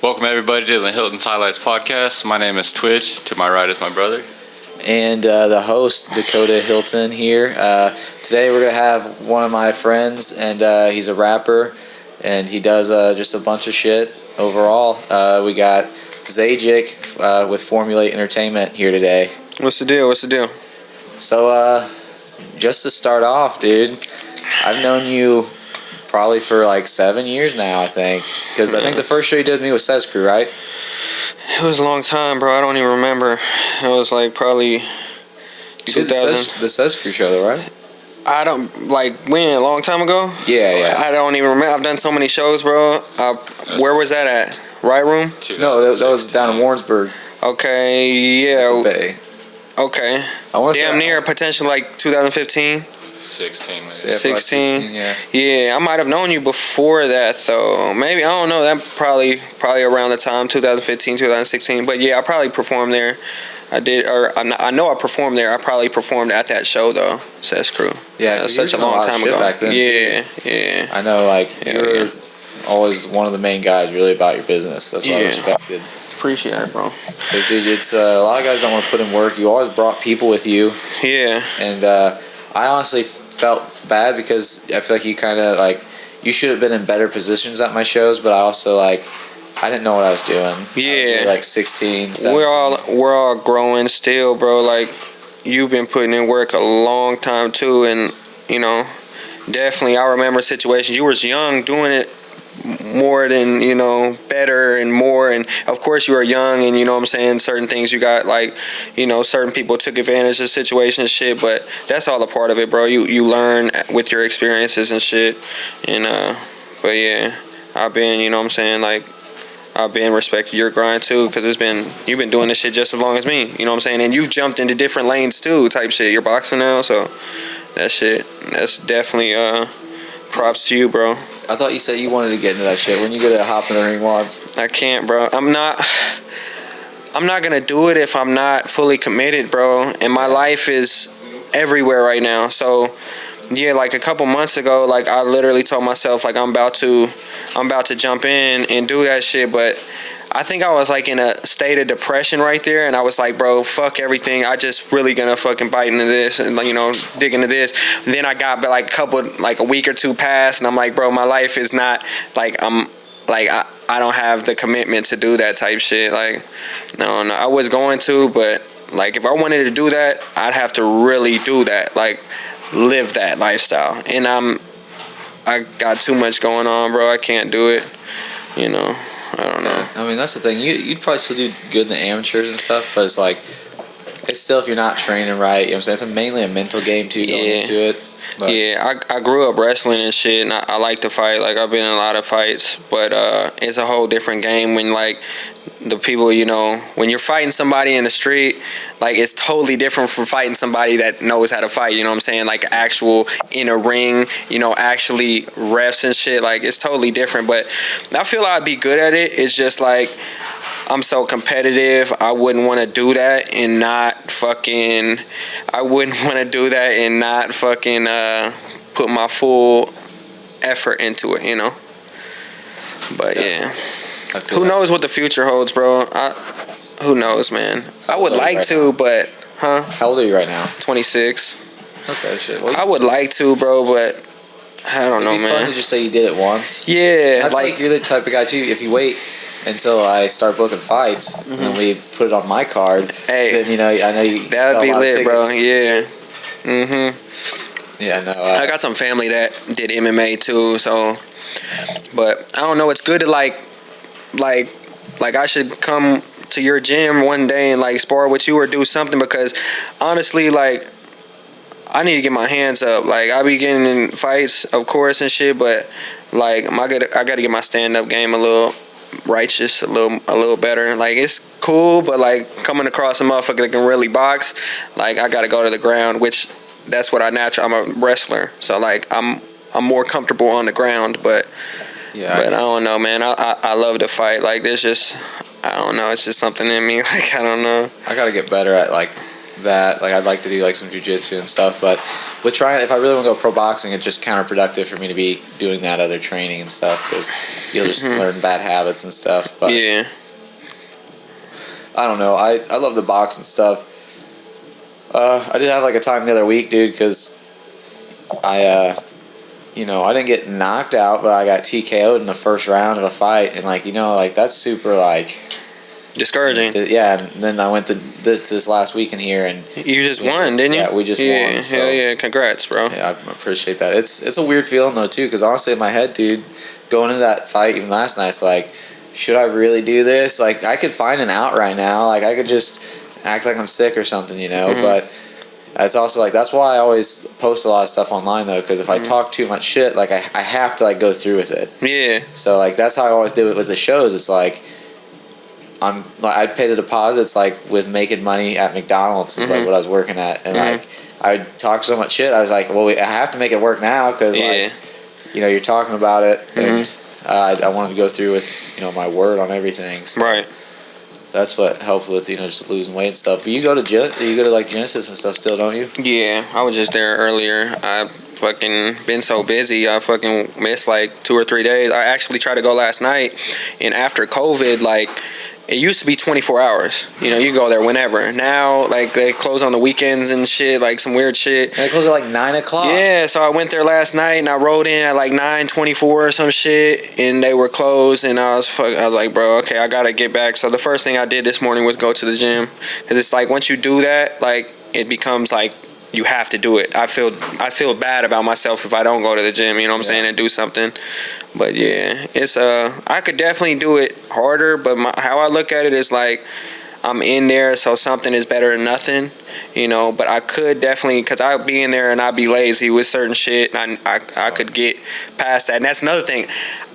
Welcome everybody to the Hylton's Highlights podcast. My name is Twitch. To my right is my brother. And the host, Dakota Hylton here. Today we're going to have one of my friends, and he's a rapper, and he does just a bunch of shit overall. We got Zajikc with Formulate Entertainment here today. What's the deal? So, just to start off, dude, I've known you probably for like 7 years now, I think. Because I think the first show you did with me was Zajikc, right? It was a long time, bro. I don't even remember. It was like probably You did the Zajikc show, though, right? I don't, like, when? A long time ago? Yeah. I don't even remember. I've done so many shows, bro. Where was that at? Right Room? No, that was down in Warrensburg. Okay, yeah. Bay. Okay. Damn near potential like 2015. 16. 16. Yeah. Yeah, I might have known you before that, so maybe, I don't know, that probably around the time 2015, 2016. But yeah, I probably performed there. I know I performed there. I probably performed at that show though. Zajikc. Yeah, that's such a long time ago. Back then, yeah. I know, like you were always one of the main guys really about your business. That's what I respected. Appreciate it, bro. Because dude, it's a lot of guys don't want to put in work. You always brought people with you. Yeah. And I honestly felt bad because I feel like you kind of like you should have been in better positions at my shows, but I also like I didn't know what I was doing. Yeah. I was like 16, 17. We're all growing still, bro. Like you've been putting in work a long time too, and you know, definitely I remember situations you was young doing it more than, you know, better and more, and of course you were young, and you know what I'm saying, certain things you got, like, you know, certain people took advantage of situations and shit, but that's all a part of it, bro. You learn with your experiences and shit, and but yeah, I've been, you know what I'm saying, like I've been respecting your grind too, because you've been doing this shit just as long as me, you know what I'm saying, and you've jumped into different lanes too, type shit. You're boxing now, so that's definitely props to you, bro. I thought you said you wanted to get into that shit. When you get to hop in the ring once. I can't, bro. I'm not gonna do it if I'm not fully committed, bro. And my life is everywhere right now. So yeah, like a couple months ago, like I literally told myself like I'm about to jump in and do that shit, but I think I was like in a state of depression right there, and I was like, bro, fuck everything. I just really gonna fucking bite into this and, you know, dig into this. And then I got like a week or two past, and I'm like, bro, my life is not like I don't have the commitment to do that type shit. Like, no, I was going to, but like if I wanted to do that, I'd have to really do that, like live that lifestyle. And I got too much going on, bro. I can't do it, you know. I don't know. I mean, that's the thing. You'd probably still do good in the amateurs and stuff, but it's like, it's still if you're not training right, you know what I'm saying? It's mainly a mental game too going into it. But. Yeah, I grew up wrestling and shit, and I like to fight. Like, I've been in a lot of fights, but it's a whole different game when, like, the people, you know, when you're fighting somebody in the street, like, it's totally different from fighting somebody that knows how to fight, you know what I'm saying? Like, actual in a ring, you know, actually refs and shit. Like, it's totally different, but I feel I'd be good at it. It's just, like, I'm so competitive. I wouldn't want to do that and not fucking put my full effort into it, you know? But yeah. Who knows what the future holds, bro? Who knows, man? I would like to, but How old are you right now? 26. Okay, shit. Well, I would like to, bro, but I don't know, man. It'd be fun to just say you did it once. Yeah, I feel like you're the type of guy too. If you wait until I start booking fights and then we put it on my card, then you know I know you. That would be lit, bro. Yeah. Yeah, no. I got some family that did MMA too, so. But I don't know. It's good to like I should come to your gym one day and like spar with you or do something, because honestly, like, I need to get my hands up. Like, I be getting in fights, of course, and shit, but like I got to get my stand up game a little righteous, a little better. Like, it's cool, but like coming across a motherfucker that can really box, like I got to go to the ground, which that's what I'm a wrestler, so like I'm more comfortable on the ground, but I don't know, man. I love to fight. Like, there's just, I don't know, it's just something in me. Like, I don't know. I gotta get better at like that. Like I'd like to do like some jujitsu and stuff, but with trying, if I really want to go pro boxing, it's just counterproductive for me to be doing that other training and stuff because you'll just learn bad habits and stuff. But Yeah. I don't know. I love the box and stuff. I did have like a time the other week, dude, because I didn't get knocked out, but I got TKO'd in the first round of a fight, and like that's super like discouraging. Yeah, and then I went to this last weekend here, and You just won, didn't you? Yeah, we just won. So, hell yeah, congrats, bro. yeah, I appreciate that. It's a weird feeling though too, because honestly, in my head, dude, going into that fight even last night, it's like, should I really do this? Like, I could find an out right now. Like, I could just act like I'm sick or something, but it's also like, that's why I always post a lot of stuff online though, because if I talk too much shit, like I have to like go through with it. Yeah. So like that's how I always do it with the shows. It's like I'd pay the deposits like with making money at McDonald's is like what I was working at, and like I'd talk so much shit. I was like, well, I have to make it work now because like you're talking about it, and I wanted to go through with my word on everything. So Right. that's what helped with just losing weight and stuff. But you go to like Genesis and stuff still, don't you? Yeah, I was just there earlier. I fucking been so busy. I fucking missed like 2 or 3 days. I actually tried to go last night, and after COVID, like, it used to be 24 hours. You go there whenever. Now, like, they close on the weekends and shit, like some weird shit. And they close at like 9 o'clock. Yeah, so I went there last night and I rode in at like 9:24 or some shit, and they were closed. And I was like, bro, okay, I gotta get back. So the first thing I did this morning was go to the gym, because it's like once you do that, like it becomes like you have to do it. I feel bad about myself if I don't go to the gym. You know what I'm saying, and do something. But yeah, it's I could definitely do it harder. But how I look at it is like, I'm in there, so something is better than nothing, But I could definitely, because I'd be in there and I'd be lazy with certain shit, and I could get past that. And that's another thing.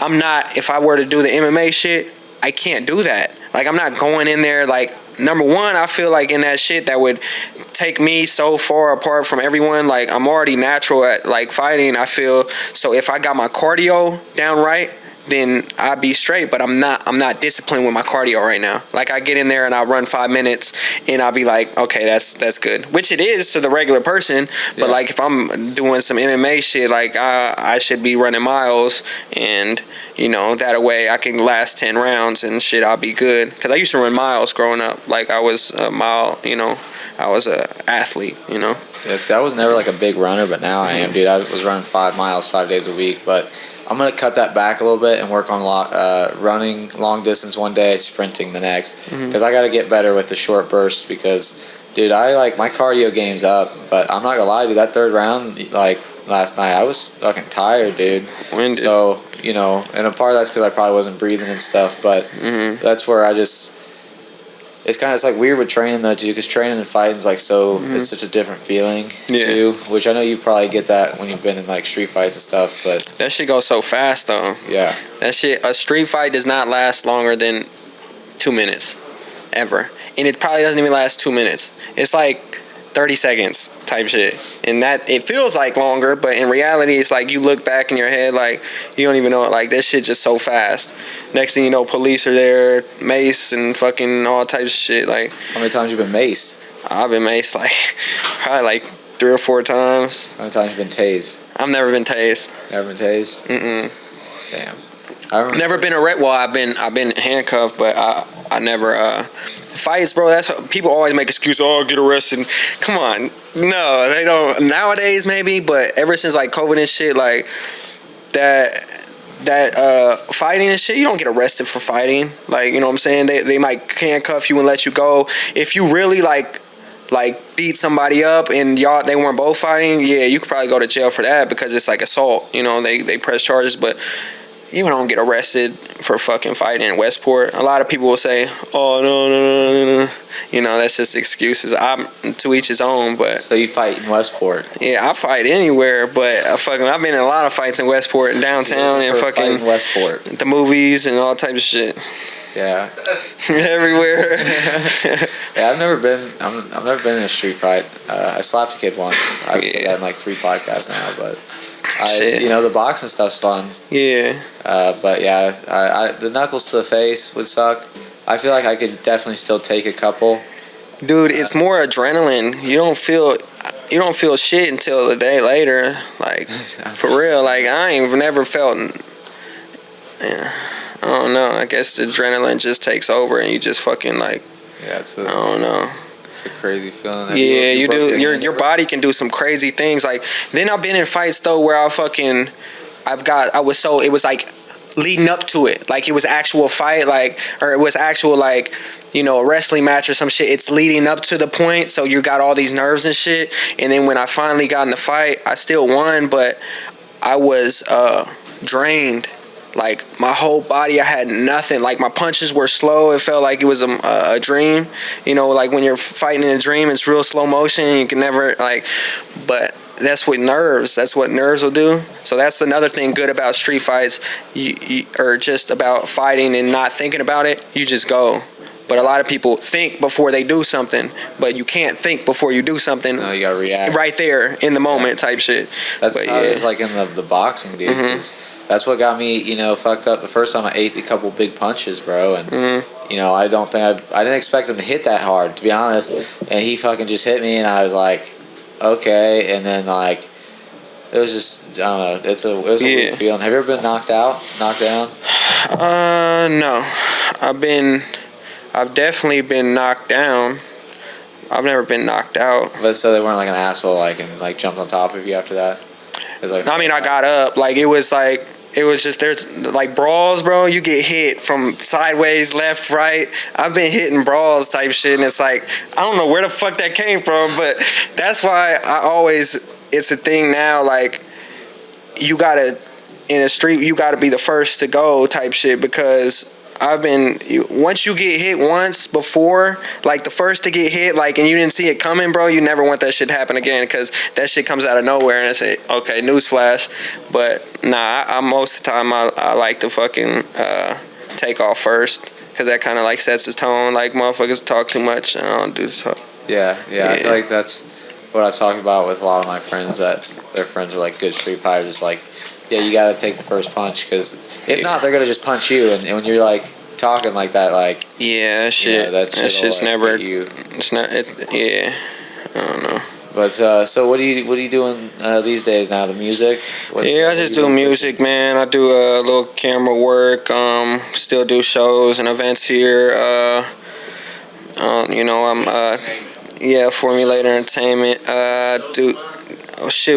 If I were to do the MMA shit, I can't do that. Like, I'm not going in there, like, number one, I feel like in that shit that would take me so far apart from everyone. Like, I'm already natural at, like, fighting, I feel. So if I got my cardio down right, then I'd be straight. But I'm not disciplined with my cardio right now. Like, I get in there and I run 5 minutes and I'll be like, okay, that's good. Which it is to the regular person. But like, if I'm doing some MMA shit, like, I should be running miles, and that way I can last 10 rounds and shit, I'll be good. Because I used to run miles growing up. Like, I was a mile, I was a athlete, Yeah, see, I was never like a big runner, but now I am, dude. I was running 5 miles 5 days a week, but I'm gonna cut that back a little bit and work on running long distance one day, sprinting the next, because I gotta get better with the short bursts. Because, dude, I like my cardio game's up, but I'm not gonna lie, dude. That third round, like last night, I was fucking tired, dude. Winded. So and a part of that's because I probably wasn't breathing and stuff, but that's where it's like weird with training though too, because training and fighting is like it's such a different feeling too, which I know you probably get that when you've been in like street fights and stuff, but that shit goes so fast though. Yeah, that shit, a street fight does not last longer than 2 minutes ever, and it probably doesn't even last 2 minutes. It's like 30 seconds type shit, and that it feels like longer, but in reality it's like you look back in your head, like you don't even know it. Like, this shit just so fast. Next thing you know, police are there, mace and fucking all types of shit. Like, how many times you been maced? I've been maced like probably like 3 or 4 times. How many times you been tased? I've never been tased. Never been tased? Damn. Never been I've been handcuffed, but I never fights, bro. That's how people always make excuses. Oh, get arrested. Come on, no, they don't nowadays. Maybe, but ever since like COVID and shit, like that fighting and shit, you don't get arrested for fighting. Like, you know what I'm saying? They might handcuff you and let you go if you really like beat somebody up and they weren't both fighting. Yeah, you could probably go to jail for that because it's like assault. They press charges, but you don't get arrested for fucking fighting in Westport. A lot of people will say, oh, no. That's just excuses. I'm to each his own, but... So you fight in Westport? Yeah, I fight anywhere, but I've been in a lot of fights in Westport and downtown and fucking... Westport. The movies and all types of shit. Yeah. Everywhere. Yeah, I've never been in a street fight. I slapped a kid once. I've said that in like 3 podcasts now, but... the boxing stuff's fun. Yeah. But yeah, the knuckles to the face would suck. I feel like I could definitely still take a couple. Dude, it's more adrenaline. You don't feel shit until a day later. Like, for real. Like, I ain't never felt. Yeah, I don't know. I guess the adrenaline just takes over and you just fucking like. Yeah, I don't know. It's a crazy feeling. Yeah, you do. Your body can do some crazy things. Like, then I've been in fights though where it was like leading up to it. Like, it was actual fight, like, or it was actual, like, you know, a wrestling match or some shit. It's leading up to the point, so you got all these nerves and shit. And then when I finally got in the fight, I still won, but I was drained. Like, my whole body, I had nothing. Like, my punches were slow. It felt like it was a dream. You know, like when you're fighting in a dream, it's real slow motion. You can never, like, but that's what nerves will do. So that's another thing good about street fights, or just about fighting and not thinking about it. You just go. But a lot of people think before they do something, but you can't think before you do something. No, you gotta react right there in the moment, type shit. That's how it is, like in the boxing, dude. Mm-hmm. That's what got me, you know, fucked up the first time I ate a couple big punches, bro. And, you know, I didn't expect him to hit that hard, to be honest. And he fucking just hit me, and I was like, okay. And then, like, it was just, I don't know. It was a weird feeling. Have you ever been knocked down? No. I've definitely been knocked down. I've never been knocked out. But so they weren't like an asshole, like, and like jumped on top of you after that? Like, I mean, I got up. Like, it was just, there's like brawls, bro. You get hit from sideways, left, right. I've been hitting brawls type shit, and it's like, I don't know where the fuck that came from, but that's why it's a thing now. Like, in a street, you gotta be the first to go type shit, because once you get hit once before, like the first to get hit, like, and you didn't see it coming, bro, you never want that shit to happen again, because that shit comes out of nowhere, and it's okay, newsflash. But nah, most of the time I like to fucking take off first, because that kind of like sets the tone. Like, motherfuckers talk too much, and I don't do so. Yeah, I feel like that's what I've talked about with a lot of my friends, that their friends are like good street fighters. Like, yeah, you gotta take the first punch, because if not, they're gonna just punch you. And when you're like talking like that, like, yeah, that shit, you know, that shit's like, never. you. It's not. Yeah, I don't know. But so what are you doing these days now? The music? I just do music, man. I do a little camera work. Still do shows and events here. You know, I'm Formulator Entertainment.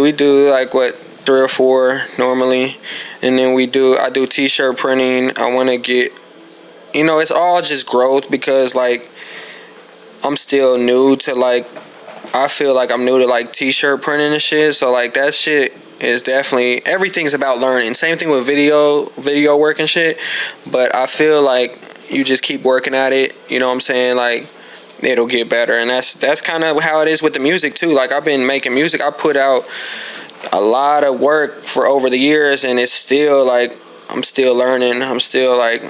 We do like 3 or 4 normally, and then I do t-shirt printing. I want to get, you know, it's all just growth, because like I'm still new to, like, I feel like I'm new to like t-shirt printing and shit. So like that shit is definitely, everything's about learning. Same thing with video work and shit. But I feel like you just keep working at it. You know what I'm saying? Like, it'll get better, and that's kind of how it is with the music too. Like, I've been making music. I put out a lot of work for over the years, and it's still like I'm still learning. I'm still like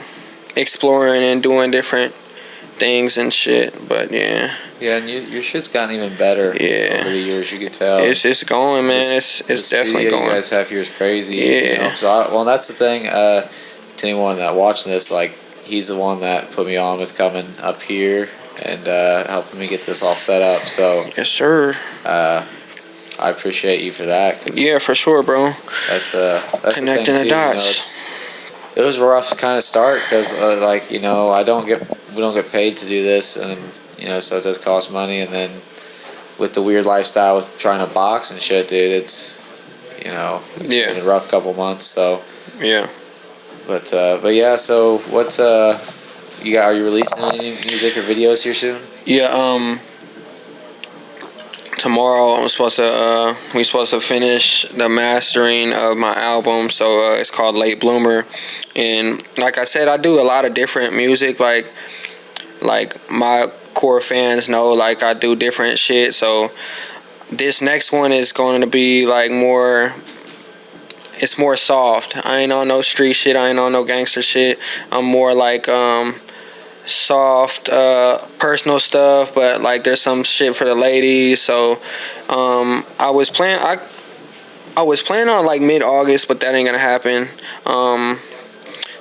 exploring and doing different things and shit. But yeah, and your shit's gotten even better over the years. You can tell it's going, man. It's definitely going. You guys have here is crazy. Yeah. You know? So that's the thing. To anyone that watching this, like, he's the one that put me on with coming up here and helping me get this all set up. So yes, sir. I appreciate you for that. Yeah, for sure, bro. That's connecting the thing, the dots. It was a rough kind of start, because like, you know, we don't get paid to do this, and you know, so it does cost money. And then with the weird lifestyle with trying to box and shit, dude, it's been a rough couple months. So yeah. But yeah. So what you got? Are you releasing any music or videos here soon? Yeah. Tomorrow we're supposed to finish the mastering of my album, so it's called Late Bloomer. And like I said, I do a lot of different music, like my core fans know, like, I do different shit. So this next one is going to be like it's more soft. I ain't on no street shit, I ain't on no gangster shit. I'm more like soft personal stuff, but like there's some shit for the ladies. So I was planning on like mid-August, but that ain't gonna happen.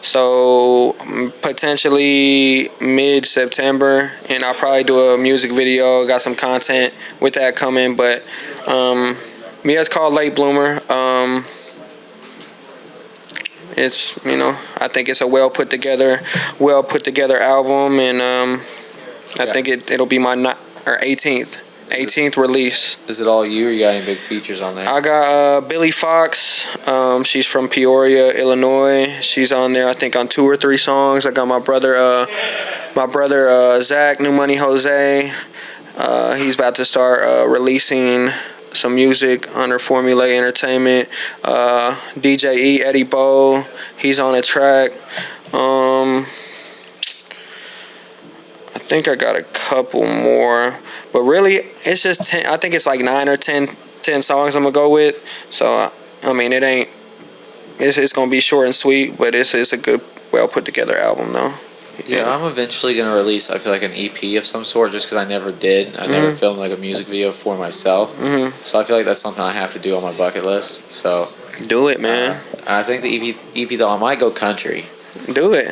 So potentially mid-September, and I'll probably do a music video. Got some content with that coming, but yeah, it's called Late Bloomer. It's, I think it's a well put together album, and I think it'll be my 18th release. Is it all you, or you got any big features on there? I got Billy Fox. She's from Peoria, Illinois. She's on there, I think, on 2 or 3 songs. I got my brother Zach, New Money Jose. He's about to start releasing some music under Formula Entertainment. DJ E, Eddie Bo, he's on a track. I think I got a couple more, but really it's just 10. I think it's like 9 or 10 songs I'm gonna go with. So I mean, it's gonna be short and sweet, but it's a good, well put together album though. Yeah, I'm eventually gonna release, I feel like, an EP of some sort, just because I never did. I never filmed like a music video for myself. So I feel like that's something I have to do on my bucket list. So do it, man. I think the EP though, I might go country. Do it.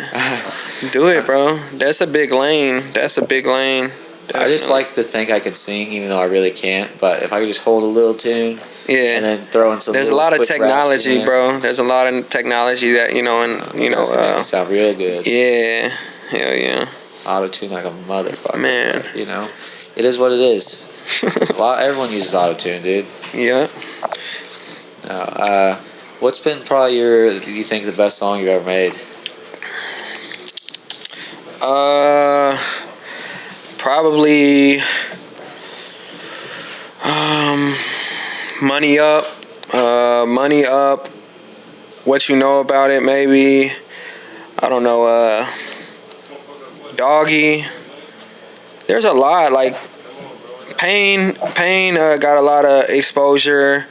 Do it, bro. That's a big lane. Definitely. I just like to think I can sing, even though I really can't. But if I could just hold a little tune, and then throw in some. There's a lot of technology, bro. There's a lot of technology that it sound real good. Yeah, hell yeah. Auto tune like a motherfucker. Man, it is what it is. Everyone uses auto tune, dude. Yeah. What's been probably you think the best song you've ever made? Probably Money Up. Money Up. What You Know About It, maybe. I don't know. Doggy. There's a lot. Like Pain got a lot of exposure.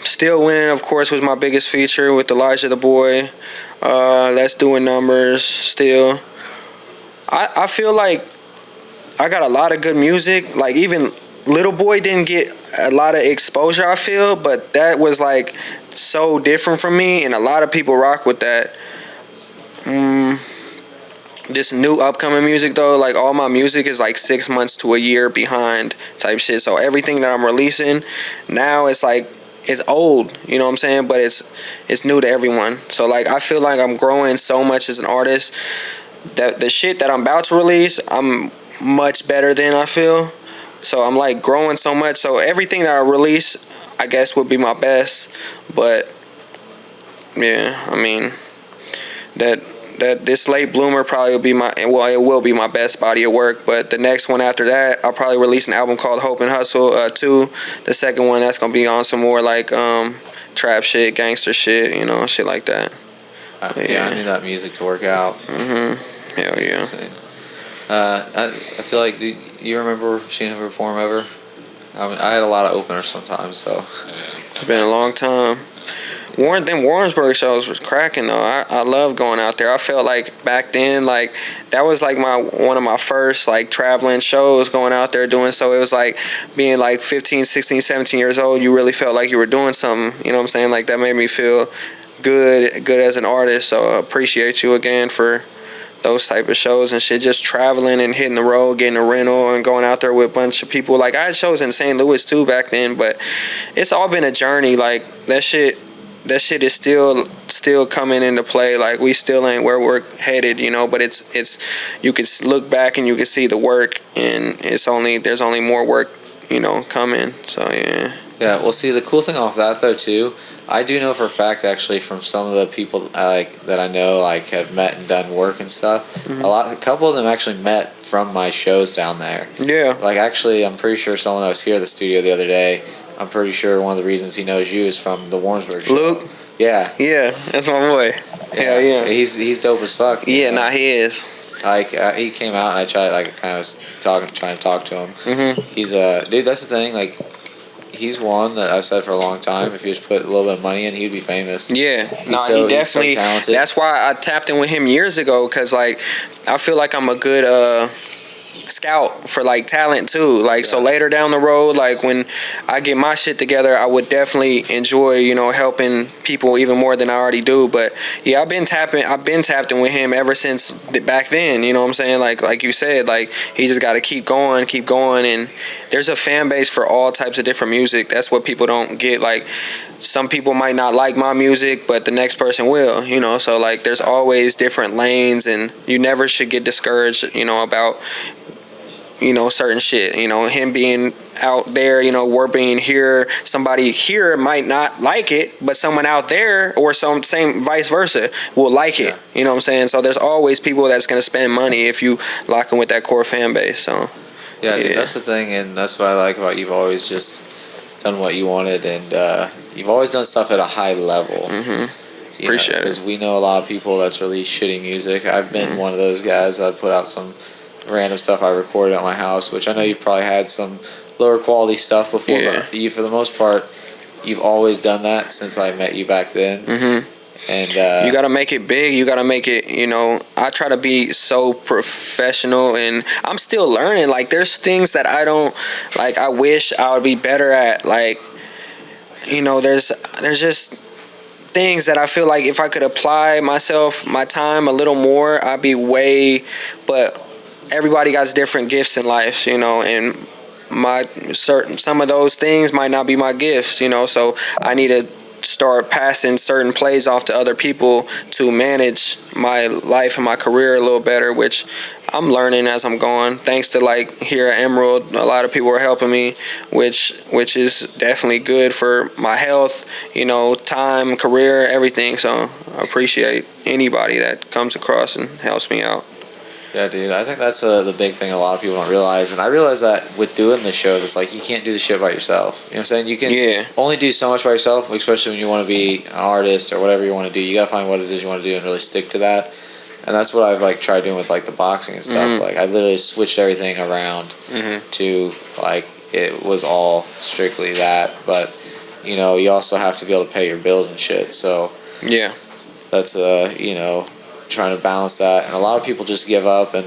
Still Winning, of course, was my biggest feature with Elijah the Boy. That's doing numbers still. I feel like I got a lot of good music. Like even Little Boy didn't get a lot of exposure, I feel, but that was like so different from me, and a lot of people rock with that. This new upcoming music though, like all my music is like 6 months to a year behind type shit. So everything that I'm releasing now, it's like it's old, you know what I'm saying? But it's new to everyone. So like I feel like I'm growing so much as an artist that the shit that I'm about to release, I'm much better than, I feel. So I'm like growing so much. So everything that I release, I guess, would be my best. But yeah, I mean that this Late Bloomer probably will be it will be my best body of work. But the next one after that, I'll probably release an album called Hope and Hustle 2. The second one, that's gonna be on some more like trap shit, gangster shit, shit like that. Yeah, I need that music to work out. Hell yeah. I feel like, do you remember seeing him perform ever? I mean, I had a lot of openers sometimes, so. It's been a long time. Warrensburg shows was cracking though. I love going out there. I felt like back then, like that was like one of my first like traveling shows, going out there doing. So it was like being like 15, 16, 17 years old. You really felt like you were doing something. You know what I'm saying? Like that made me feel good as an artist. So I appreciate you again for those type of shows and shit. Just traveling and hitting the road, getting a rental, and going out there with a bunch of people. Like I had shows in St. Louis too back then, but it's all been a journey. Like that shit is still coming into play. Like we still ain't where we're headed, but it's you can look back and you can see the work, and there's only more work, coming. So yeah. Yeah, well, see, the cool thing off that though too, I do know for a fact actually from some of the people that I know like have met and done work and stuff. A couple of them actually met from my shows down there. Yeah. Like actually, I'm pretty sure someone that was here at the studio the other day, I'm pretty sure one of the reasons he knows you is from the Warrensburg show. Luke? Yeah. Yeah, that's my boy. Yeah, yeah. He's dope as fuck. Yeah, he is. Like he came out and I tried trying to talk to him. He's dude. That's the thing. Like he's one that I've said for a long time. If you just put a little bit of money in, he'd be famous. Yeah, he definitely. He's so talented. That's why I tapped in with him years ago, because like I feel like I'm a good scout for like talent too. Like so later down the road, like when I get my shit together, I would definitely enjoy, you know, helping people even more than I already do. But yeah, I've been tapping with him ever since back then. You know what I'm saying? Like you said, like he just got to keep going, and there's a fan base for all types of different music. That's what people don't get. Like some people might not like my music, but the next person will, you know. So like there's always different lanes, and you never should get discouraged, you know, about, you know, certain shit. You know, him being out there, you know, we're being here, somebody here might not like it, but someone out there or some same vice versa will like it. You know what I'm saying? So there's always people that's going to spend money if you lock in with that core fan base. So yeah, dude, that's the thing, and that's what I like about you've always just done what you wanted, and you've always done stuff at a high level. Appreciate it. Because we know a lot of people that's released shitty music. I've been one of those guys that put out some random stuff I recorded at my house, which I know you've probably had some lower quality stuff before, but you, for the most part, you've always done that since I met you back then. And you gotta make it big. You gotta make it, you know, I try to be so professional, and I'm still learning. Like there's things that I don't, like I wish I would be better at. Like, you know, there's just things that I feel like if I could apply my time a little more, I'd be way, but everybody got different gifts in life, you know, and some of those things might not be my gifts, you know, so I need to start passing certain plays off to other people to manage my life and my career a little better, which I'm learning as I'm going. Thanks to like here at Emerald, a lot of people are helping me, which is definitely good for my health, you know, time, career, everything. So I appreciate anybody that comes across and helps me out. Yeah, dude, I think that's the big thing a lot of people don't realize. And I realize that with doing the shows, it's like you can't do the shit by yourself. You know what I'm saying? You can only do so much by yourself, especially when you want to be an artist or whatever you want to do. You got to find what it is you want to do and really stick to that. And that's what I've like tried doing with like the boxing and stuff. Like I literally switched everything around to like it was all strictly that. But, you know, you also have to be able to pay your bills and shit. So yeah, that's, you know, trying to balance that, and a lot of people just give up, and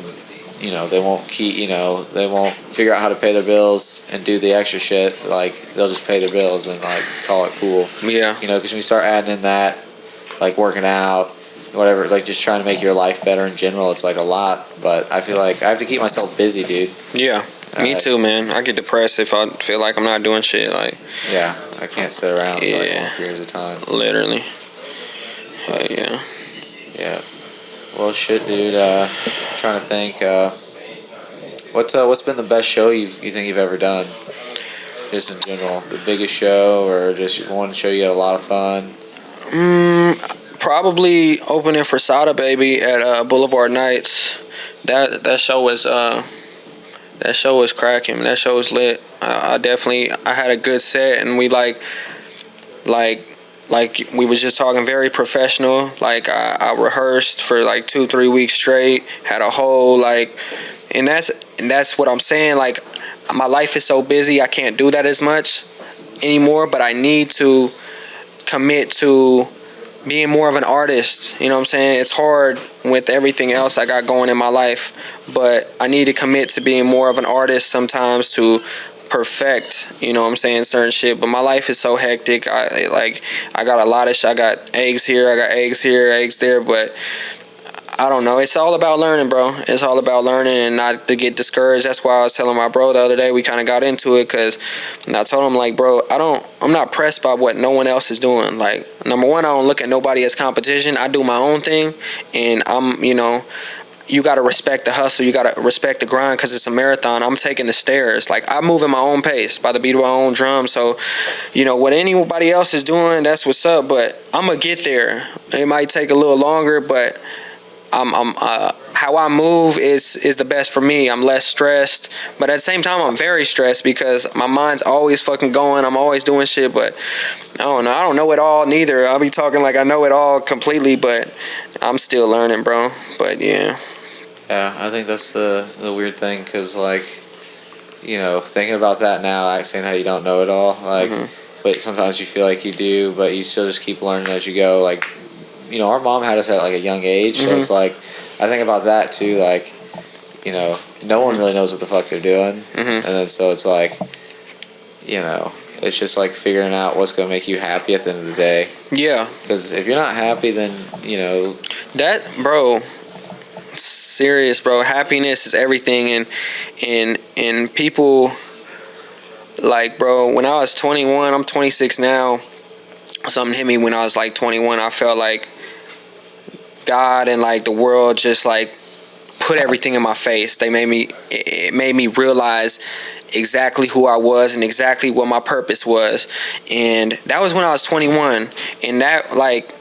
you know they won't figure out how to pay their bills and do the extra shit. Like they'll just pay their bills and like call it cool. Yeah, you know, because when you start adding in that, like working out, whatever, like just trying to make your life better in general, it's like a lot. But I feel like I have to keep myself busy, dude. Yeah, me too, man. I get depressed if I feel like I'm not doing shit. Like yeah, I can't sit around for like long periods of time. Literally. But, yeah. Well, shit, dude. Trying to think. What's been the best show you think you've ever done? Just in general, the biggest show, or just one show you had a lot of fun? Probably opening for Sada Baby at Boulevard Nights. That show was cracking. That show was lit. I had a good set, and we like we was just talking, very professional. Like I rehearsed for like 2-3 weeks straight, had a whole like, and that's what I'm saying. Like my life is so busy, I can't do that as much anymore, but I need to commit to being more of an artist. You know what I'm saying? It's hard with everything else I got going in my life, but I need to commit to being more of an artist sometimes to perfect, you know what I'm saying, certain shit. But my life is so hectic. I got a lot of shit. I got eggs here, I got eggs here, eggs there, but I don't know. It's all about learning, bro. It's all about learning and not to get discouraged. That's why I was telling my bro the other day, we kind of got into it, because I told him, like, bro, I'm not pressed by what no one else is doing. Like, number one, I don't look at nobody as competition. I do my own thing, and you got to respect the hustle. You got to respect the grind, because it's a marathon. I'm taking the stairs. Like, I move at my own pace by the beat of my own drum. So, you know, what anybody else is doing, that's what's up. But I'm going to get there. It might take a little longer, but how I move is the best for me. I'm less stressed, but at the same time, I'm very stressed because my mind's always fucking going. I'm always doing shit, but I don't know it all neither. I'll be talking like I know it all completely, but I'm still learning, bro. But yeah. Yeah, I think that's the weird thing, because, like, you know, thinking about that now, like saying how you don't know it all, like, but sometimes you feel like you do, but you still just keep learning as you go. Like, you know, our mom had us at like a young age, so it's like, I think about that too. Like, you know, no one really knows what the fuck they're doing. And then so it's like, you know, it's just like figuring out what's going to make you happy at the end of the day. Yeah. Because if you're not happy, then, you know. That, bro, serious, bro. Happiness is everything. And people, like, bro, when I was 21, I'm 26 now. Something hit me when I was like 21. I felt like God and like the world just like put everything in my face. It made me realize exactly who I was and exactly what my purpose was. And that was when I was 21. And that, like,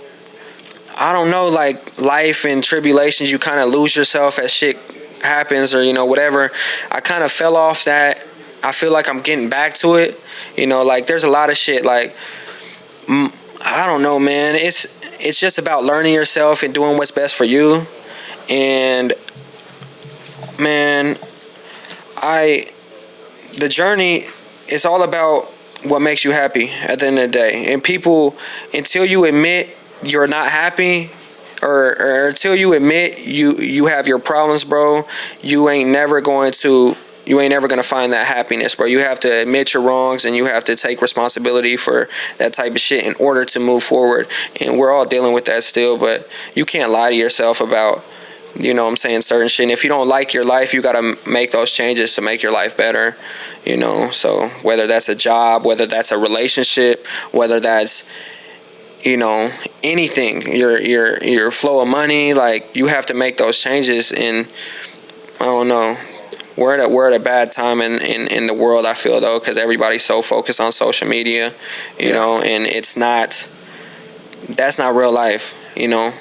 I don't know, like, life and tribulations, you kind of lose yourself as shit happens, or, you know, whatever. I kind of fell off that. I feel like I'm getting back to it. You know, like, there's a lot of shit, like, I don't know, man. It's just about learning yourself and doing what's best for you. And, man, the journey is all about what makes you happy at the end of the day. And people, until you admit you're not happy, or until you admit you have your problems, bro, you ain't never gonna find that happiness, bro. You have to admit your wrongs, and you have to take responsibility for that type of shit in order to move forward. And we're all dealing with that still, but you can't lie to yourself about, you know what I'm saying, certain shit. And if you don't like your life, you got to make those changes to make your life better, you know. So whether that's a job, whether that's a relationship, whether that's, you know, anything, your flow of money, like, you have to make those changes. And I don't know, we're at a bad time in the world, I feel, though, because everybody's so focused on social media, you know, and that's not real life, you know.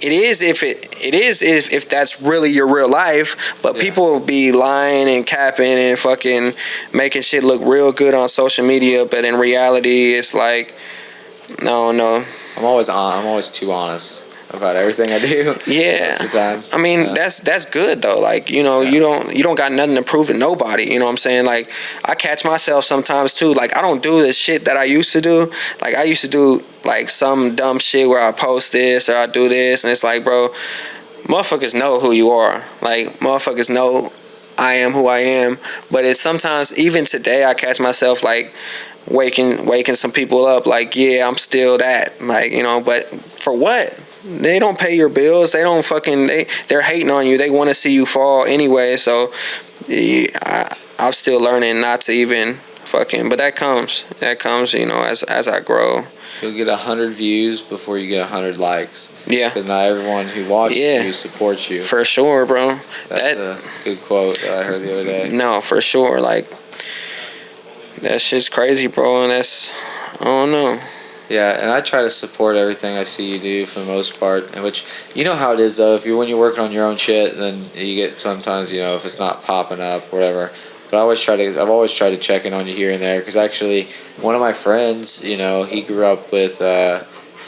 It is if that's really your real life, but people will be lying and capping and fucking making shit look real good on social media, but in reality, it's like, no. I'm always too honest about everything I do. Yeah. Most of the time. I mean, that's good though. Like, you know, you don't got nothing to prove to nobody. You know what I'm saying? Like, I catch myself sometimes too. Like, I don't do the shit that I used to do. Like, I used to do like some dumb shit where I post this or I do this, and it's like, bro, motherfuckers know who you are. Like, motherfuckers know I am who I am. But it's sometimes, even today, I catch myself like waking some people up. Like, yeah, I'm still that. Like, you know, but for what? They don't pay your bills. They don't fucking. They're hating on you. They want to see you fall anyway. So, I'm still learning not to even fucking. But that comes. You know, as I grow. You'll get 100 views before you get 100 likes. Yeah. Because not everyone who watches you supports you. For sure, bro. That's a good quote that I heard the other day. No, for sure. Like, that shit's crazy, bro. And that's, I don't know. Yeah, and I try to support everything I see you do for the most part. And which, you know how it is though. When you're working on your own shit, then you get sometimes, you know, if it's not popping up, whatever. But I've always tried to check in on you here and there, because actually one of my friends, you know, he grew up with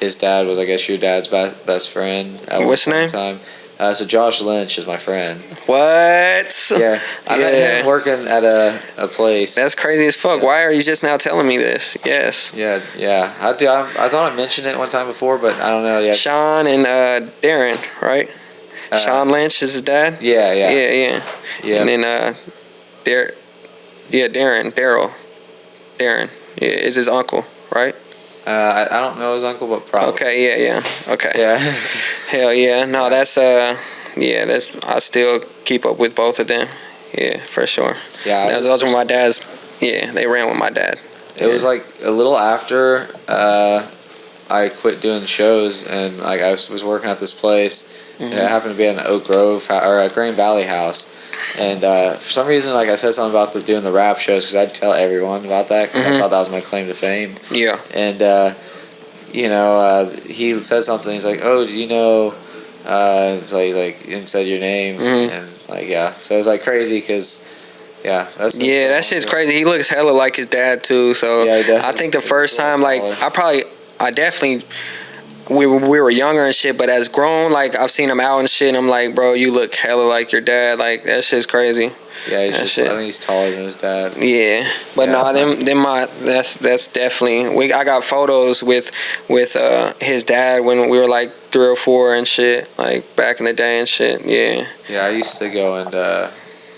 his dad was, I guess, your dad's best friend. What's his name? Time. So Josh Lynch is my friend. What? Yeah, I met him working at a place. That's crazy as fuck. Yeah. Why are you just now telling me this? Yes. Yeah. I thought I mentioned it one time before, but I don't know. Yeah. Sean and Darren, right? Sean Lynch is his dad. Yeah. And then Darren is his uncle, right? I don't know his uncle, but probably. Okay, yeah. Okay. Yeah. Hell yeah. No, that's I still keep up with both of them. Yeah, for sure. Yeah. Those were my dad's. Yeah, they ran with my dad. It was like a little after I quit doing shows, and like I was working at this place. And it happened to be an Oak Grove or a Green Valley house. And for some reason, like, I said something about doing the rap shows, because I'd tell everyone about that, because I thought that was my claim to fame. Yeah. And, you know, he said something. He's like, oh, do you know, so he's like, and said your name. And, like, yeah. So it was, like, crazy, because, yeah. That shit's crazy. He looks hella like his dad, too. So yeah, I think the first time, like, I definitely... We were younger and shit, but as grown, like, I've seen him out and shit, and I'm like, bro, you look hella like your dad. Like, that shit's crazy. Yeah, he's That just. shit. I think he's taller than his dad. Yeah, but Yeah. that's definitely. I got photos with his dad when we were like 3 or 4 and shit, like back in the day and shit. Yeah. Yeah, I used to go and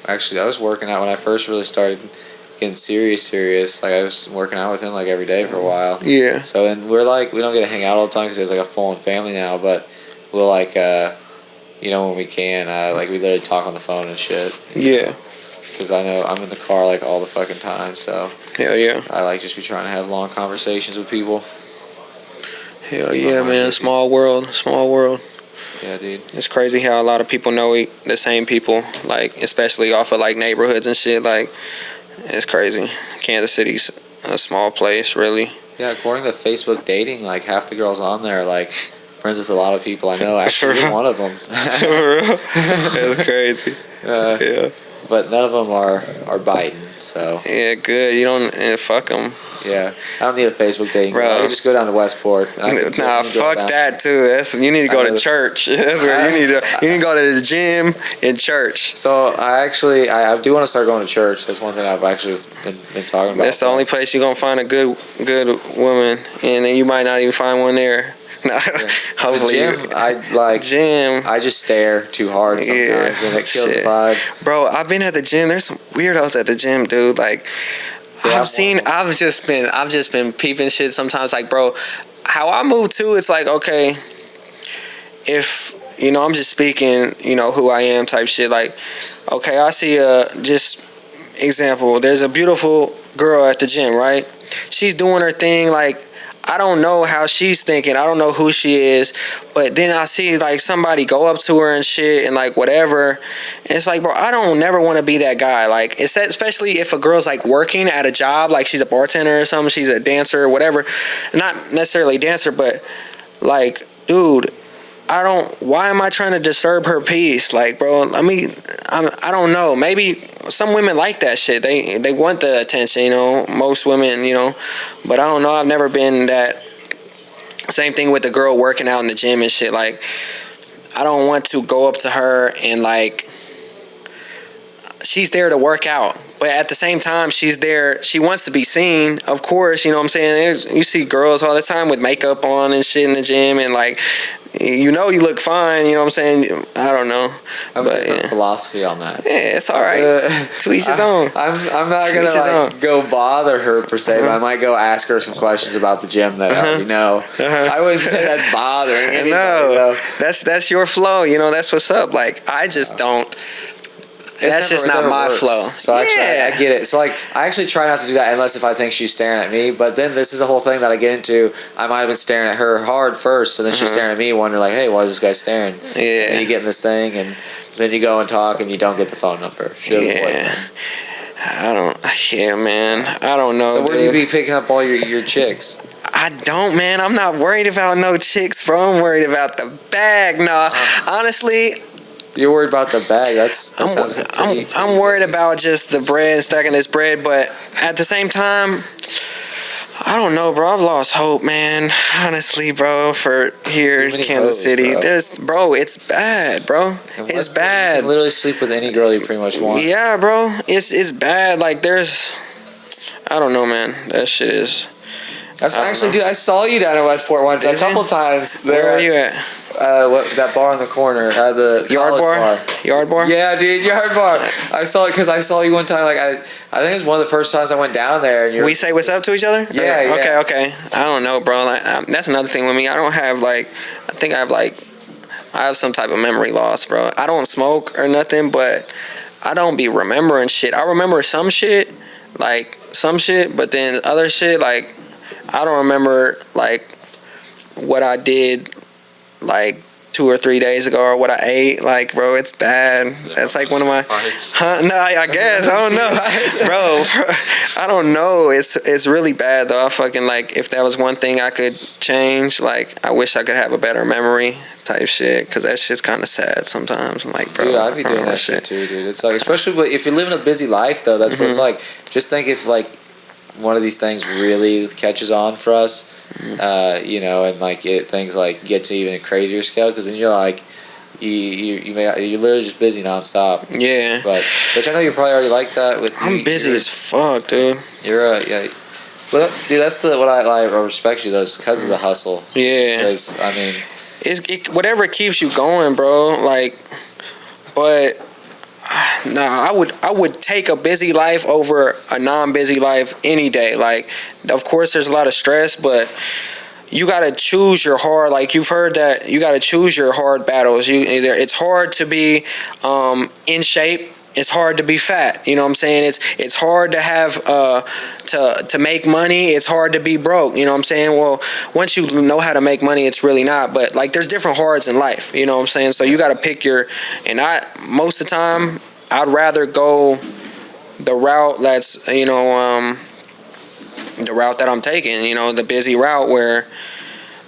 actually I was working out when I first really started getting serious. Like I was working out with him like every day for a while. Yeah. So and we're like we don't get to hang out all the time because he has like a full-on family now, but we'll like when we can like we literally talk on the phone and shit. Yeah. Because I know I'm in the car like all the fucking time, so Hell yeah. I like just be trying to have long conversations with people. Hell yeah, man. Small world. Yeah, dude. It's crazy how a lot of people know the same people, like especially off of like neighborhoods and shit. Like it's crazy. Kansas City's a small place, really. Yeah, according to Facebook dating, like half the girls on there are like friends with a lot of people I know. Actually, you're one of them. For real? That's crazy. Yeah. But none of them are biting, so. Yeah, good. You don't fuck them. Yeah, I don't need a Facebook dating. Bro. I can just go down to Westport. Nah, fuck that too. You need to go to church. That's where you need to go to the gym and church. So I do want to start going to church. That's one thing I've actually been talking about. That's the only place you're gonna find a good woman, and then you might not even find one there. Nah, hopefully. The gym, I just stare too hard sometimes, and it kills the vibe. Bro, I've been at the gym. There's some weirdos at the gym, dude. Like, Yeah, I've just been peeping shit sometimes. Like, bro, how I move too, it's like, okay, if I'm just speaking, who I am type shit. Like, okay, I see just example. There's a beautiful girl at the gym, right? She's doing her thing, like. I don't know how she's thinking. I don't know who she is. But then I see like somebody go up to her and shit and like whatever. And it's like, bro, I don't never want to be that guy. Like, it's especially if a girl's like working at a job, like she's a bartender or something, she's a dancer or whatever. Not necessarily a dancer, but like, dude, why am I trying to disturb her peace? Like, bro, I don't know. Maybe some women like that shit. They want the attention, most women, but I don't know. I've never been that. Same thing with the girl working out in the gym and shit. Like, I don't want to go up to her and like, she's there to work out. But at the same time, she's there. She wants to be seen, of course. You know what I'm saying? You see girls all the time with makeup on and shit in the gym, and like, you look fine. You know what I'm saying? I don't know. I have a different philosophy on that. Yeah, it's all right. To each his own. I'm not gonna go bother her per se, but I might go ask her some questions about the gym that I already know. I wouldn't say that's bothering anybody. No, that's your flow. That's what's up. Like, I just don't. That's just not my flow. So actually, I get it. So like, I actually try not to do that unless if I think she's staring at me. But then this is the whole thing that I get into. I might have been staring at her hard first, so then she's staring at me, wondering like, hey, why is this guy staring? Yeah. And you get in this thing, and then you go and talk, and you don't get the phone number. She doesn't boyfriend. Yeah, man. I don't know. So where do you be picking up all your chicks? I don't, man. I'm not worried about no chicks, bro. I'm worried about the bag. Nah, honestly. You're worried about the bag. I'm worried about just the bread and stacking this bread, but at the same time, I don't know, bro. I've lost hope, man. Honestly, bro, for here in Kansas City. Bro. It's bad, bro. It's bad. You can literally sleep with any girl you pretty much want. Yeah, bro. It's bad. Like, I don't know, man. That shit is. Dude, I saw you down in Westport once a couple times. Where are you at? That bar in the corner, the Yard bar? Yard bar? Yeah, dude, Yard bar. I saw it because I saw you one time. Like I think it was one of the first times I went down there. And we say what's up to each other? Yeah. Okay. I don't know, bro. Like, that's another thing with me. I don't have I think I have some type of memory loss, bro. I don't smoke or nothing, but I don't be remembering shit. I remember some shit, but then other shit, like, I don't remember like what I did like 2 or 3 days ago or what I ate. Like, bro, it's bad. That's like one of my No, I guess I don't know. bro, I don't know. It's really bad though. I fucking, like, if that was one thing I could change, like, I wish I could have a better memory type shit, because that shit's kind of sad sometimes. I'm like, bro, dude, I'd be doing that shit too, dude. It's like, especially if you're living a busy life though, that's what it's like. Just think if like one of these things really catches on for us, and like things like get to even a crazier scale, because then you're like, you're literally just busy nonstop. Yeah. But which I know you're probably already like that. I'm busy as fuck, dude. You're yeah. But dude, that's what I respect you though, is because of the hustle. Yeah. Because I mean, whatever keeps you going, bro. Like, but nah, I would take a busy life over a non-busy life any day. Like, of course, there's a lot of stress, but you gotta choose your hard. Like, you've heard that you gotta choose your hard battles. It's hard to be in shape. It's hard to be fat. You know what I'm saying? It's hard to have to make money. It's hard to be broke. You know what I'm saying? Well, once you know how to make money, it's really not. But like, there's different hards in life. You know what I'm saying? So you got to pick your. And most of the time, I'd rather go the route that's the route that I'm taking. You know, the busy route where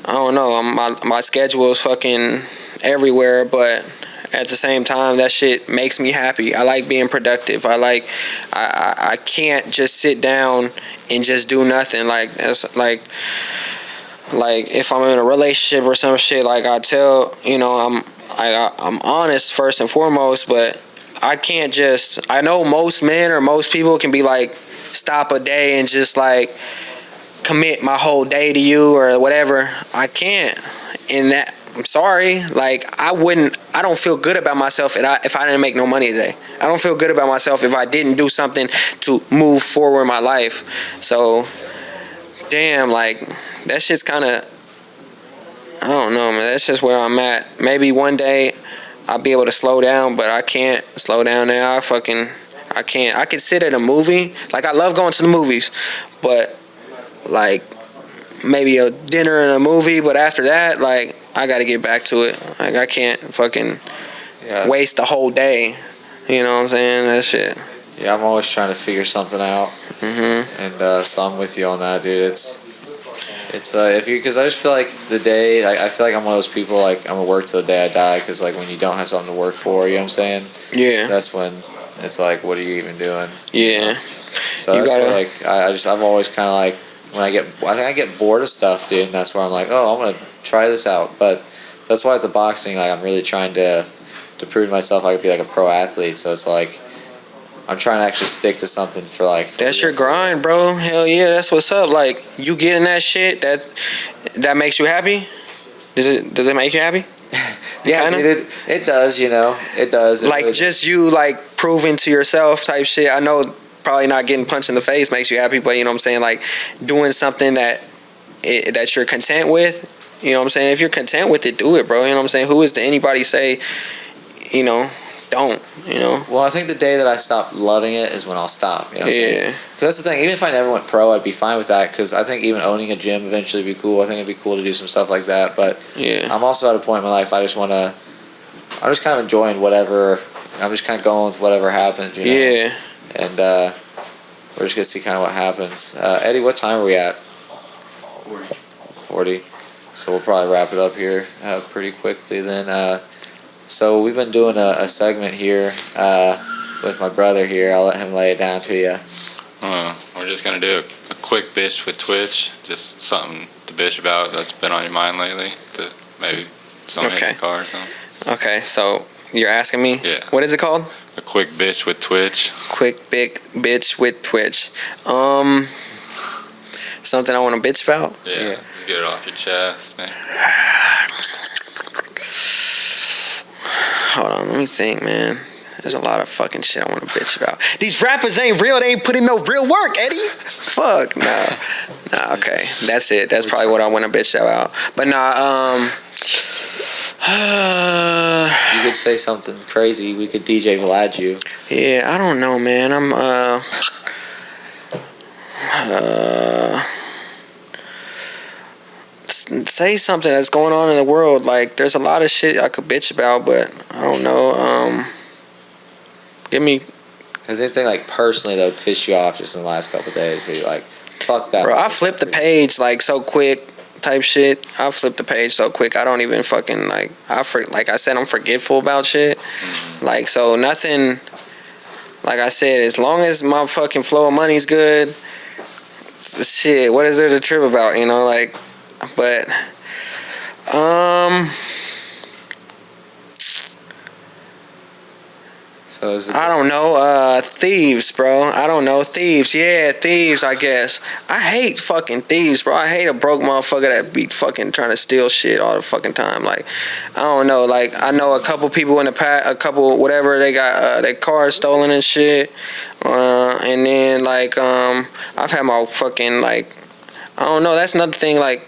I don't know. My schedule is fucking everywhere, but at the same time, that shit makes me happy. I like being productive. I can't just sit down and just do nothing. Like, that's like if I'm in a relationship or some shit, like I tell, I'm honest first and foremost, but I can't just, I know most men or most people can be like, stop a day and just like commit my whole day to you or whatever. I can't. And that, I'm sorry, like I don't feel good about myself if I didn't make no money today. I don't feel good about myself if I didn't do something to move forward my life. So, damn, like that shit's kind of, I don't know, man. That's just where I'm at. Maybe one day I'll be able to slow down, but I can't slow down now. I can't. I could sit at a movie. Like, I love going to the movies, but like maybe a dinner and a movie, but after that, like, I gotta get back to it. Like, I can't fucking waste the whole day. You know what I'm saying? That shit. Yeah, I'm always trying to figure something out. And so I'm with you on that, dude. Because I just feel like the day, like, I feel like I'm one of those people, like, I'm gonna work till the day I die, because like when you don't have something to work for, you know what I'm saying? Yeah. That's when it's like, what are you even doing? Yeah. So that's where, like, I've always kind of like, I think I get bored of stuff, dude, and that's where I'm like, oh, I'm gonna try this out. But that's why with the boxing, like, I'm really trying to prove to myself I could be like a pro athlete. So it's like, I'm trying to actually stick to something for like. That's your grind, bro. Hell yeah, that's what's up. Like, you getting that shit that makes you happy. Does it make you happy? Yeah, dude, it does. You know, it does. Like, really, just you like proving to yourself type shit. I know probably not getting punched in the face makes you happy, but you know what I'm saying, like doing something that you're content with. You know what I'm saying? If you're content with it, do it, bro. You know what I'm saying? Who is to anybody say, don't, Well, I think the day that I stop loving it is when I'll stop. You know what I'm saying? Because that's the thing. Even if I never went pro, I'd be fine with that. Because I think even owning a gym eventually would be cool. I think it'd be cool to do some stuff like that. But I'm also at a point in my life I'm just kind of enjoying whatever. I'm just kind of going with whatever happens. You know? Yeah. And we're just gonna see kind of what happens. Eddie, what time are we at? 40. So we'll probably wrap it up here pretty quickly then. So we've been doing a segment here with my brother here. I'll let him lay it down to you. We're just going to do a quick bitch with Twitch. Just something to bitch about that's been on your mind lately. To maybe something in the car or something. Okay, so you're asking me? Yeah. What is it called? A quick bitch with Twitch. Quick big bitch with Twitch. Something I want to bitch about? Yeah. Just get it off your chest, man. Hold on, let me think, man. There's a lot of fucking shit I want to bitch about. These rappers ain't real. They ain't putting no real work, Eddie. Fuck, nah. Okay, that's it. That's probably what I want to bitch about. But you could say something crazy. We could DJ Vlad you. Yeah, I don't know, man. I'm say something that's going on in the world. Like, there's a lot of shit I could bitch about, but I don't know. Give me. Has anything like personally that would piss you off just in the last couple of days? Where you're like, fuck that. Bro, I flipped the page like so quick. Type shit. I flipped the page so quick. I don't even fucking like. Like I said, I'm forgetful about shit. Like, so nothing. Like I said, as long as my fucking flow of money's good, shit. What is there to trip about? Like, but So is it I don't know. Thieves, bro. I don't know. Thieves. Yeah, thieves, I guess. I hate fucking thieves, bro. I hate a broke motherfucker that be fucking trying to steal shit all the fucking time. Like, I don't know. Like, I know a couple people in the past, a couple, whatever, they got their cars stolen and shit. And then, like, I've had my fucking, like, I don't know. That's another thing. Like,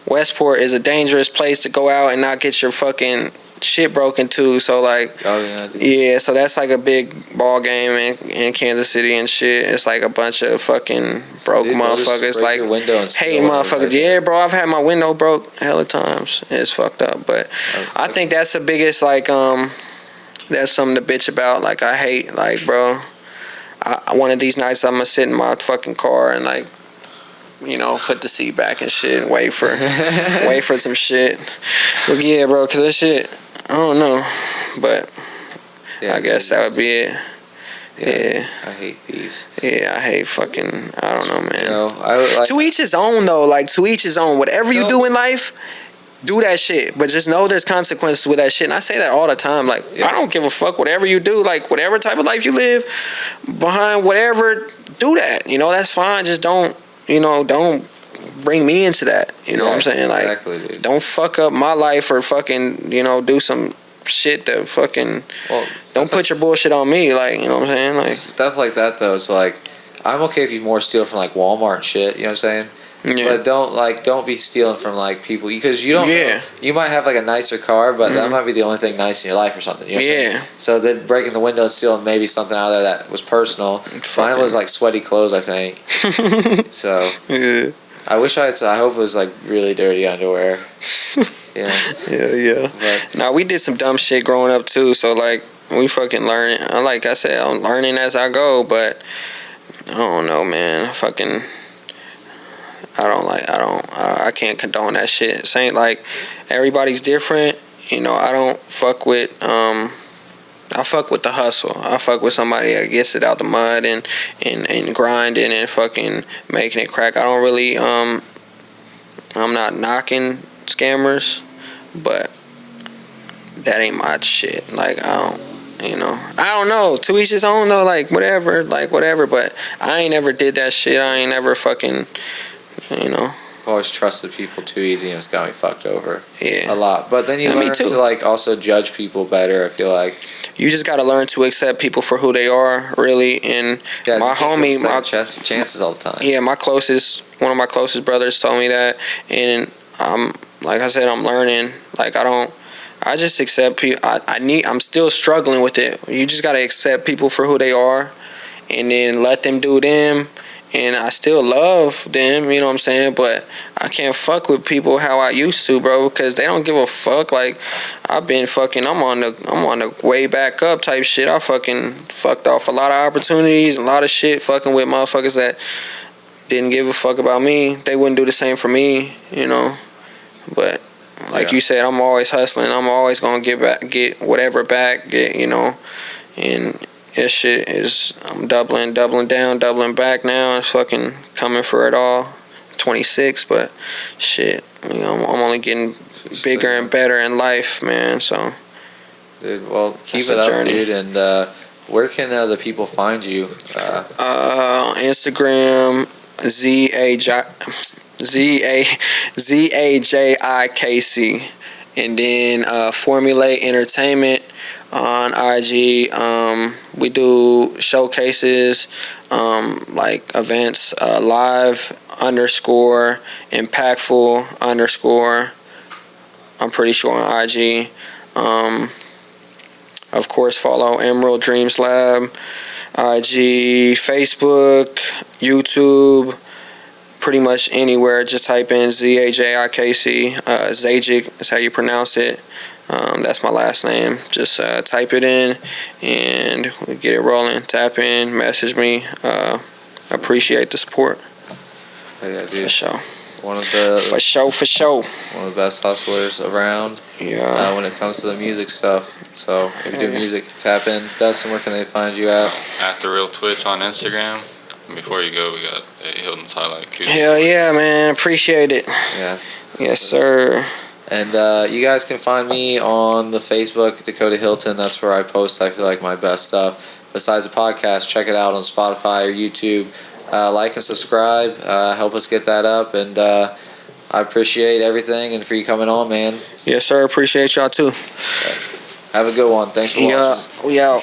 Westport is a dangerous place to go out and not get your fucking shit broken too. So like, oh yeah, dude. Yeah, so that's like a big ball game in Kansas City and shit. It's like a bunch of fucking broke motherfuckers, like hating motherfuckers. Yeah, bro, I've had my window broke hella times. It's fucked up, but I think that's the biggest, like, that's something to bitch about. Like, I hate, like, bro, one of these nights I'm gonna sit in my fucking car and, like, you know, put the seat back and shit and wait for some shit. But yeah, bro, cause that shit, I don't know, but yeah, I guess that would be it. Yeah. I hate these. Yeah, I hate fucking, I don't know, man. You know, I would, like, to each his own, though. Like, to each his own. Whatever you do in life, do that shit. But just know there's consequences with that shit. And I say that all the time. Like, I don't give a fuck whatever you do. Like, whatever type of life you live, behind whatever, do that. You know, that's fine. Just don't, you know, don't bring me into that. You know what I'm saying? Like, exactly, dude. Don't fuck up my life or fucking, you know, do some shit that fucking, don't put your bullshit on me. Like, you know what I'm saying? Like, stuff like that, though. It's like, I'm okay if you more steal from, like, Walmart and shit. You know what I'm saying? Yeah. But don't be stealing from, like, people, because you don't know. You might have, like, a nicer car, but that might be the only thing nice in your life or something. You know what I'm saying? So then breaking the window and stealing maybe something out of there that was personal. Mine was, like, sweaty clothes, I think. So I hope it was, like, really dirty underwear. Yeah. But nah, we did some dumb shit growing up too. So like, we fucking learning. Like I said, I'm learning as I go. But I don't know, man. Fucking, I can't condone that shit. It's ain't like everybody's different. You know, I don't fuck with. I fuck with the hustle. I fuck with somebody that gets it out the mud and grinding and fucking making it crack. I don't really. I'm not knocking scammers, but that ain't my shit. Like, I don't know. To each his own though. Like, whatever. But I ain't never did that shit. I ain't never fucking, you know. Always trusted people too easy, and it's got me fucked over. Yeah. A lot. But then you learn to, like, also judge people better, I feel like. You just gotta learn to accept people for who they are, really. And my homie, chances all the time. Yeah, one of my closest brothers told me that, and like I said, I'm learning. Like, I just accept people. I'm still struggling with it. You just gotta accept people for who they are, and then let them do them. And I still love them, you know what I'm saying? But I can't fuck with people how I used to, bro, because they don't give a fuck. Like, I've been fucking, I'm on the way back up type shit. I fucking fucked off a lot of opportunities, a lot of shit, fucking with motherfuckers that didn't give a fuck about me. They wouldn't do the same for me, you know? But like you said, I'm always hustling. I'm always gonna get whatever back, you know? And this shit is, I'm doubling down, doubling back now. It's fucking coming for it all. 26, but shit, you know, I'm only getting bigger and better in life, man. So, dude, well, keep it up, dude. And where can the people find you? Instagram, Zajikc, and then Formulate Entertainment on IG. We do showcases, like events, live _ impactful _ I'm pretty sure on IG. Of course, follow Emerald Dreams Lab, IG, Facebook, YouTube, pretty much anywhere. Just type in Zajikc. Zajikc is how you pronounce it. That's my last name. Just type it in and we get it rolling. Tap in, message me. Appreciate the support. Yeah, dude. For sure. For sure. One of the best hustlers around. Yeah. When it comes to the music stuff. So if you do music, tap in. Dustin, where can they find you at? At The Real Twitch on Instagram. And before you go, we got Hylton's highlight. Hell yeah, man. Appreciate it. Yeah. Yes, sir. And you guys can find me on the Facebook, Dakota Hylton. That's where I post, I feel like, my best stuff. Besides the podcast, check it out on Spotify or YouTube. Like and subscribe. Help us get that up. And I appreciate everything and for you coming on, man. Yes, sir. Appreciate y'all, too. Have a good one. Thanks for watching. We out.